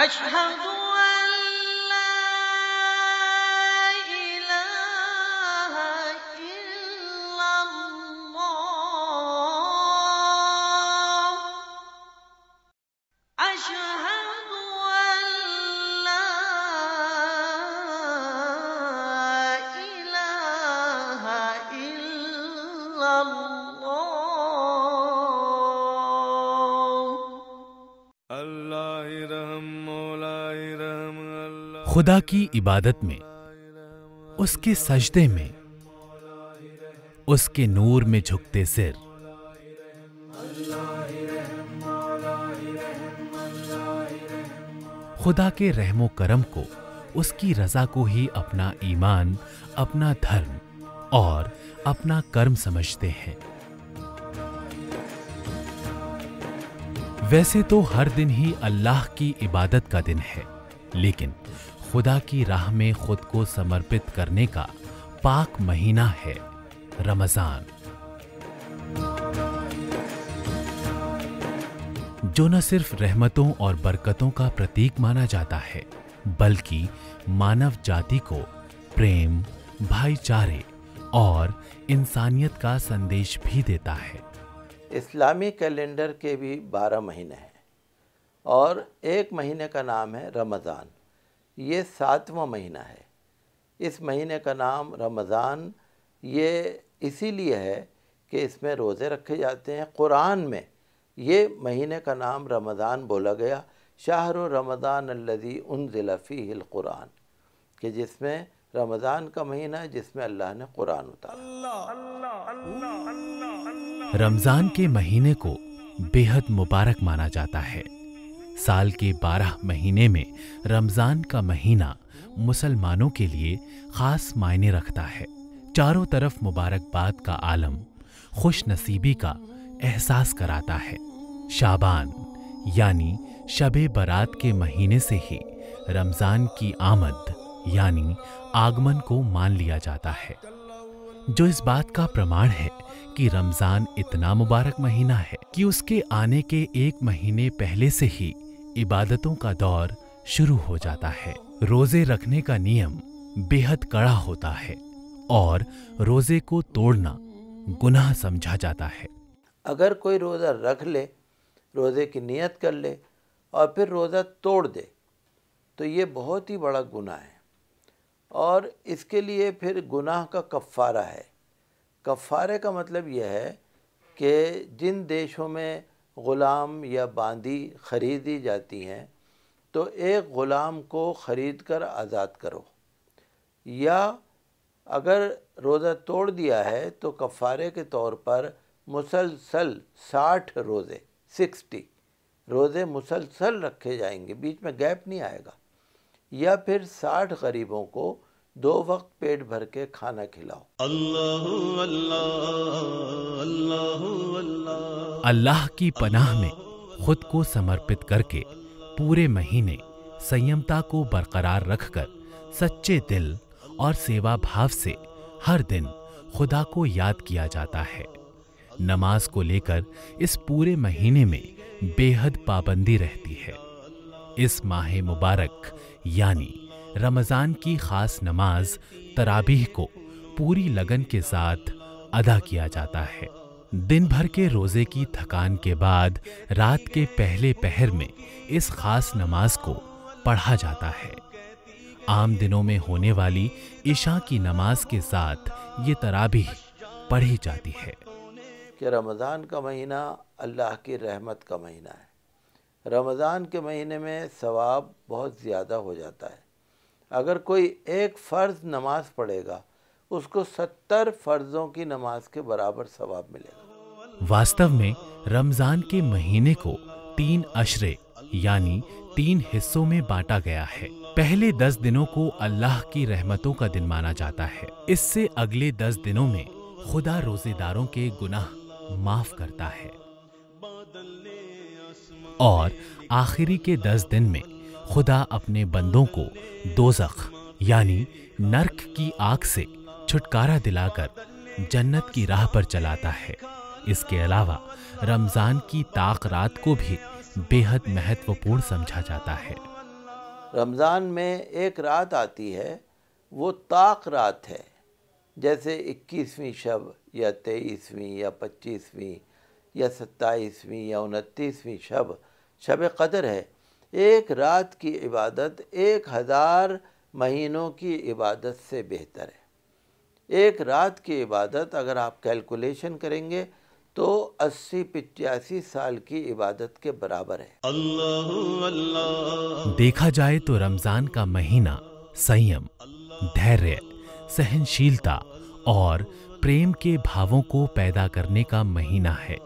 أشهد أن لا إله إلا الله أشهد أن لا إله إلا الله خدا کی عبادت میں، اس کے سجدے میں، اس کے نور میں جھکتے سر، خدا کے رحم و کرم کو، اس کی رضا کو ہی اپنا ایمان، اپنا دھرم اور اپنا کرم سمجھتے ہیں۔ ویسے تو ہر دن ہی اللہ کی عبادت کا دن ہے، لیکن خدا کی راہ میں خود کو سمرپت کرنے کا پاک مہینہ ہے رمضان، جو نہ صرف رحمتوں اور برکتوں کا پرتیک مانا جاتا ہے، بلکہ مانو جاتی کو پریم، بھائی چارے اور انسانیت کا سندیش بھی دیتا ہے۔ اسلامی کیلنڈر کے بھی 12 مہینے ہیں اور ایک مہینے کا نام ہے رمضان۔ یہ 7واں مہینہ ہے۔ اس مہینے کا نام رمضان یہ اسی لیے ہے کہ اس میں روزے رکھے جاتے ہیں۔ قرآن میں یہ مہینے کا نام رمضان بولا گیا، شہر رمضان الذی انزل فیہ القرآن، کہ جس میں رمضان کا مہینہ ہے جس میں اللہ نے قرآن اتارا۔ رمضان کے مہینے کو بے حد مبارک مانا جاتا ہے۔ سال کے 12 مہینے میں رمضان کا مہینہ مسلمانوں کے لیے خاص معنی رکھتا ہے۔ چاروں طرف مبارکباد کا عالم خوش نصیبی کا احساس کراتا ہے۔ شعبان یعنی شب برات کے مہینے سے ہی رمضان کی آمد یعنی آگمن کو مان لیا جاتا ہے، جو اس بات کا پرمان ہے کہ رمضان اتنا مبارک مہینہ ہے کہ اس کے آنے کے 1 مہینے پہلے سے ہی عبادتوں کا دور شروع ہو جاتا ہے۔ روزے رکھنے کا نیم بے حد کڑا ہوتا ہے اور روزے کو توڑنا گناہ سمجھا جاتا ہے۔ اگر کوئی روزہ رکھ لے، روزے کی نیت کر لے اور پھر روزہ توڑ دے تو یہ بہت ہی بڑا گناہ ہے، اور اس کے لیے پھر گناہ کا کفارہ ہے۔ کفارے کا مطلب یہ ہے کہ جن دیشوں میں غلام یا باندی خریدی جاتی ہیں تو ایک غلام کو خرید کر آزاد کرو، یا اگر روزہ توڑ دیا ہے تو کفارے کے طور پر مسلسل 60 روزے 60 روزے مسلسل رکھے جائیں گے، بیچ میں گیپ نہیں آئے گا، یا پھر 60 غریبوں کو 2 وقت پیٹ بھر کے کھانا کھلاؤ۔ اللہ اللہ اللہ اللہ اللہ کی پناہ میں خود کو سمرپت کر کے پورے مہینے سیمتا کو برقرار رکھ کر سچے دل اور سیوا بھاو سے ہر دن خدا کو یاد کیا جاتا ہے۔ نماز کو لے کر اس پورے مہینے میں بے حد پابندی رہتی ہے۔ اس ماہ مبارک یعنی رمضان کی خاص نماز تراویح کو پوری لگن کے ساتھ ادا کیا جاتا ہے۔ دن بھر کے روزے کی تھکان کے بعد رات کے پہلے پہر میں اس خاص نماز کو پڑھا جاتا ہے۔ عام دنوں میں ہونے والی عشاء کی نماز کے ساتھ یہ تراویح پڑھی جاتی ہے۔ کہ رمضان کا مہینہ اللہ کی رحمت کا مہینہ ہے۔ رمضان کے مہینے میں ثواب بہت زیادہ ہو جاتا ہے۔ اگر کوئی ایک فرض نماز پڑھے گا اس کو 70 فرضوں کی نماز کے برابر ثواب ملے گا۔ واستو میں رمضان کے مہینے کو 3 عشرے یعنی 3 حصوں میں بانٹا گیا ہے۔ پہلے 10 دنوں کو اللہ کی رحمتوں کا دن مانا جاتا ہے۔ اس سے اگلے 10 دنوں میں خدا روزے داروں کے گناہ معاف کرتا ہے، اور آخری کے 10 دن میں خدا اپنے بندوں کو دوزخ یعنی نرک کی آگ سے چھٹکارا دلا کر جنت کی راہ پر چلاتا ہے۔ اس کے علاوہ رمضان کی طاق رات کو بھی بے حد مہتوپورن سمجھا جاتا ہے۔ رمضان میں ایک رات آتی ہے وہ طاق رات ہے، جیسے 21ویں شب یا 23ویں یا 25ویں یا 27ویں یا 29ویں شب قدر ہے۔ ایک رات کی عبادت 1000 مہینوں کی عبادت سے بہتر ہے۔ ایک رات کی عبادت اگر آپ کیلکولیشن کریں گے تو 80-85 سال کی عبادت کے برابر ہے۔ اللہ اللہ دیکھا جائے تو رمضان کا مہینہ سنیم، دھیریہ، سہنشیلتا اور پریم کے بھاووں کو پیدا کرنے کا مہینہ ہے،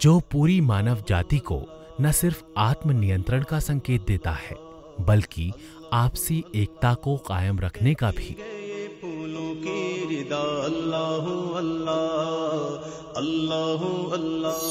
جو پوری مانو جاتی کو نہ صرف آتم نینترن کا سنکیت دیتا ہے بلکہ آپسی ایکتا کو قائم رکھنے کا بھی۔ یہ پھولوں کی ردا اللہ اللہ اللہ اللہ